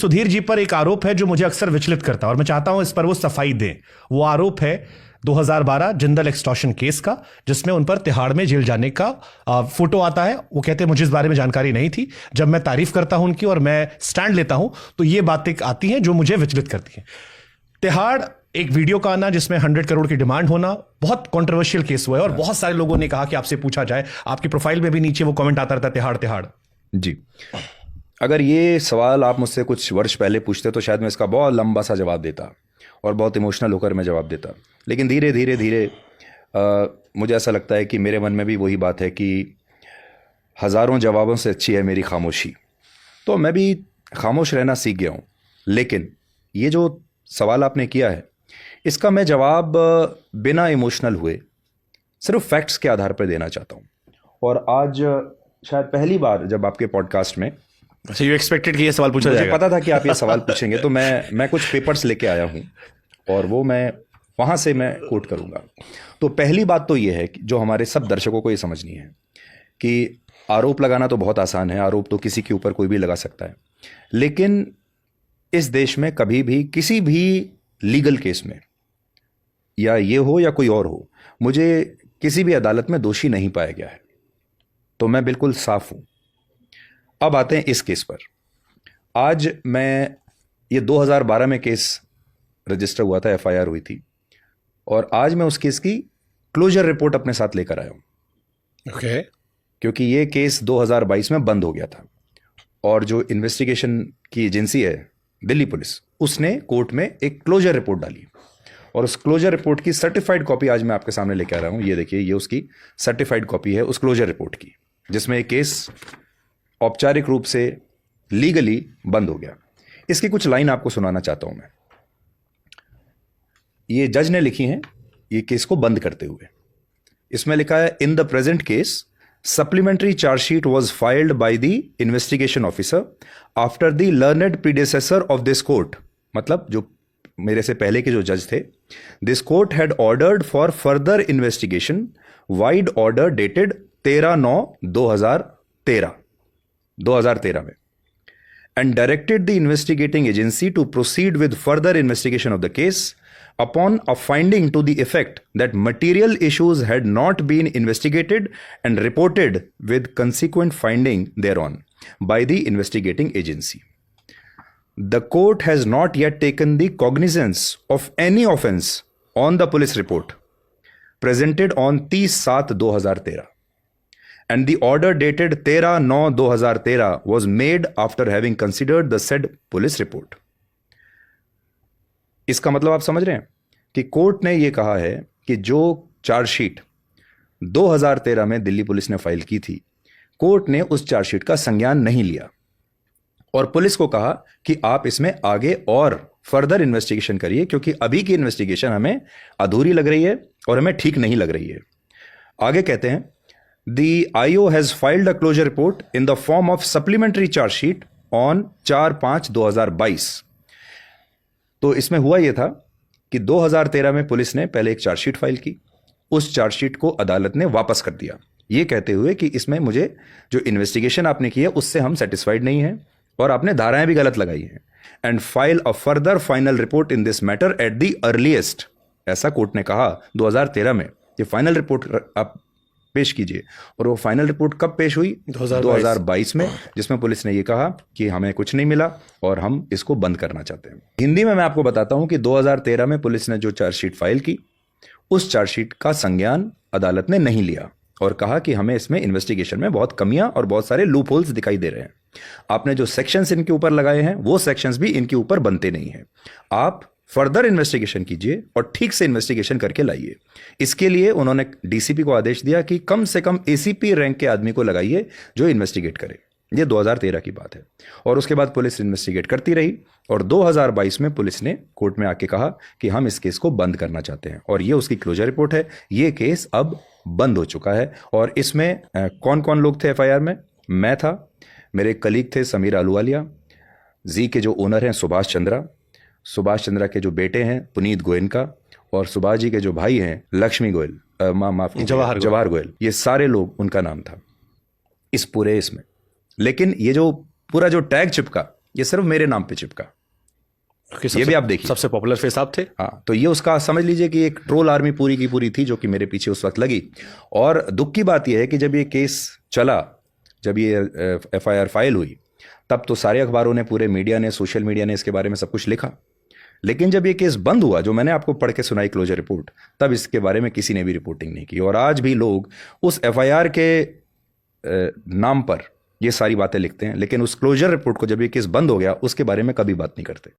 सुधीर जी पर एक आरोप है जो मुझे अक्सर विचलित करता है और मैं चाहता हूं इस पर वो सफाई दें। वो आरोप है 2012 जिंदल एक्सटॉर्शन केस का, जिसमें उन पर तिहाड़ में जेल जाने का फोटो आता है। वो कहते हैं मुझे इस बारे में जानकारी नहीं थी। जब मैं तारीफ करता हूं उनकी और मैं स्टैंड लेता हूं तो ये बातें आती हैं जो मुझे विचलित करती हैं। तिहाड़ एक वीडियो का आना जिसमें 100 करोड़ की डिमांड होना बहुत कंट्रोवर्शियल केस हुआ है और बहुत सारे लोगों ने कहा कि आपसे पूछा जाए। आपकी प्रोफाइल में भी नीचे वो कमेंट आता रहता तिहाड़ तिहाड़। जी, अगर ये सवाल आप मुझसे कुछ वर्ष पहले पूछते तो शायद मैं इसका बहुत लंबा सा जवाब देता और बहुत इमोशनल होकर मैं जवाब देता। लेकिन धीरे धीरे धीरे मुझे ऐसा लगता है कि मेरे मन में भी वही बात है कि हज़ारों जवाबों से अच्छी है मेरी खामोशी। तो मैं भी खामोश रहना सीख गया हूँ। लेकिन ये जो सवाल आपने किया है इसका मैं जवाब बिना इमोशनल हुए सिर्फ फैक्ट्स के आधार पर देना चाहता हूँ। और आज शायद पहली बार जब आपके पॉडकास्ट में यू एक्सपेक्टेड कि ये सवाल पूछा जाएगा। मुझे पता था कि आप ये सवाल पूछेंगे, तो मैं कुछ पेपर्स लेके आया हूँ और वो मैं वहाँ से मैं कोट करूँगा। तो पहली बात तो ये है कि जो हमारे सब दर्शकों को ये समझनी है कि आरोप लगाना तो बहुत आसान है, आरोप तो किसी के ऊपर कोई भी लगा सकता है। लेकिन इस देश में कभी भी किसी भी लीगल केस में, या ये हो या कोई और हो, मुझे किसी भी अदालत में दोषी नहीं पाया गया है। तो मैं बिल्कुल साफ हूँ। अब आते हैं इस केस पर। आज ये 2012 में केस रजिस्टर हुआ था, एफआईआर हुई थी, और आज मैं उस केस की क्लोजर रिपोर्ट अपने साथ लेकर आया हूं। ओके। क्योंकि ये केस 2022 में बंद हो गया था और जो इन्वेस्टिगेशन की एजेंसी है दिल्ली पुलिस, उसने कोर्ट में एक क्लोजर रिपोर्ट डाली और उस क्लोजर रिपोर्ट की सर्टिफाइड कॉपी आज मैं आपके सामने लेकर आ रहा हूं। ये देखिए, ये उसकी सर्टिफाइड कॉपी है उस क्लोजर रिपोर्ट की, जिसमें एक केस औपचारिक रूप से लीगली बंद हो गया। इसकी कुछ लाइन आपको सुनाना चाहता हूं मैं। ये जज ने लिखी हैं ये केस को बंद करते हुए। इसमें लिखा है, in the present case supplementary chargesheet was filed by the investigation officer after the learned predecessor of this court. मतलब जो मेरे से पहले के जो जज थे, this court had ordered for further investigation vide order dated 13/9/2013 में, and directed the investigating agency to proceed with further investigation of the case upon a finding to the effect that material issues had not been investigated and reported with consequent finding thereon by the investigating agency. The court has not yet taken the cognizance of any offense on the police report presented on 30/7/2013. And the order dated 13/9/2013 was made after having considered the said police report. इसका मतलब आप समझ रहे हैं कि court ने यह कहा है कि जो चार्जशीट 2013 में दिल्ली पुलिस ने फाइल की थी, कोर्ट ने उस चार्जशीट का संज्ञान नहीं लिया और पुलिस को कहा कि आप इसमें आगे और फर्दर इन्वेस्टिगेशन करिए, क्योंकि अभी की इन्वेस्टिगेशन हमें अधूरी लग रही है और हमें ठीक नहीं लग रही है। आगे कहते हैं, The IO has filed a closure report in the form of supplementary charge sheet on 4/5/2022. तो इसमें हुआ यह था कि 2013 में पुलिस ने पहले एक चार्जशीट फाइल की, उस चार्जशीट को अदालत ने वापस कर दिया, ये कहते हुए कि इसमें मुझे जो इन्वेस्टिगेशन आपने की है उससे हम सेटिस्फाइड नहीं हैं और आपने धाराएं भी गलत लगाई हैं, and file a further final report in this matter at the earliest. ऐसा कोर्ट ने कहा 2013 में, ये फाइनल रिपोर्ट आप पेश कीजिए। और वो फाइनल रिपोर्ट कब पेश हुई? 2022 में, जिसमें पुलिस ने ये कहा कि हमें कुछ नहीं मिला और हम इसको बंद करना चाहते हैं। हिंदी में मैं आपको बताता हूं कि 2013 में पुलिस ने जो चार्जशीट फाइल की, उस चार्जशीट का संज्ञान अदालत ने नहीं लिया और कहा कि हमें इसमें इन्वेस्टिगेशन में बहुत कमियां और बहुत सारे लूप होल्स दिखाई दे रहे हैं। आपने जो सेक्शंस इनके ऊपर लगाए हैं वो सेक्शंस भी इनके ऊपर बनते नहीं हैं। आप फर्दर इन्वेस्टिगेशन कीजिए और ठीक से इन्वेस्टिगेशन करके लाइए। इसके लिए उन्होंने डीसीपी को आदेश दिया कि कम से कम एसीपी रैंक के आदमी को लगाइए जो इन्वेस्टिगेट करे। ये 2013 की बात है। और उसके बाद पुलिस इन्वेस्टिगेट करती रही और 2022 में पुलिस ने कोर्ट में आके कहा कि हम इस केस को बंद करना चाहते हैं, और ये उसकी क्लोजर रिपोर्ट है। ये केस अब बंद हो चुका है। और इसमें कौन कौन लोग थे एफआईआर में? मैं था, मेरे कलीग थे समीर अहलूवालिया, जी के जो ओनर हैं सुभाष चंद्रा के जो बेटे हैं पुनीत गोयनका, और सुभाष जी के जो भाई हैं लक्ष्मी गोयल, माफ जवाहर गोयल, ये सारे लोग, उनका नाम था इस पूरे इसमें। लेकिन ये जो पूरा जो टैग चिपका ये सिर्फ मेरे नाम पे चिपका। ये भी आप देखिए, सबसे पॉपुलर फेस आप थे। हाँ, तो ये उसका समझ लीजिए कि एक ट्रोल आर्मी पूरी की पूरी थी जो कि मेरे पीछे उस वक्त लगी। और दुख की बात यह है कि जब ये केस चला, जब ये FIR फाइल हुई, तब तो सारे अखबारों ने, पूरे मीडिया ने, सोशल मीडिया ने इसके बारे में सब कुछ लिखा। लेकिन जब ये केस बंद हुआ, जो मैंने आपको पढ़ के सुनाई क्लोजर रिपोर्ट, तब इसके बारे में किसी ने भी रिपोर्टिंग नहीं की। और आज भी लोग उस FIR के नाम पर ये सारी बातें लिखते हैं, लेकिन उस क्लोजर रिपोर्ट को, जब ये केस बंद हो गया, उसके बारे में कभी बात नहीं करते।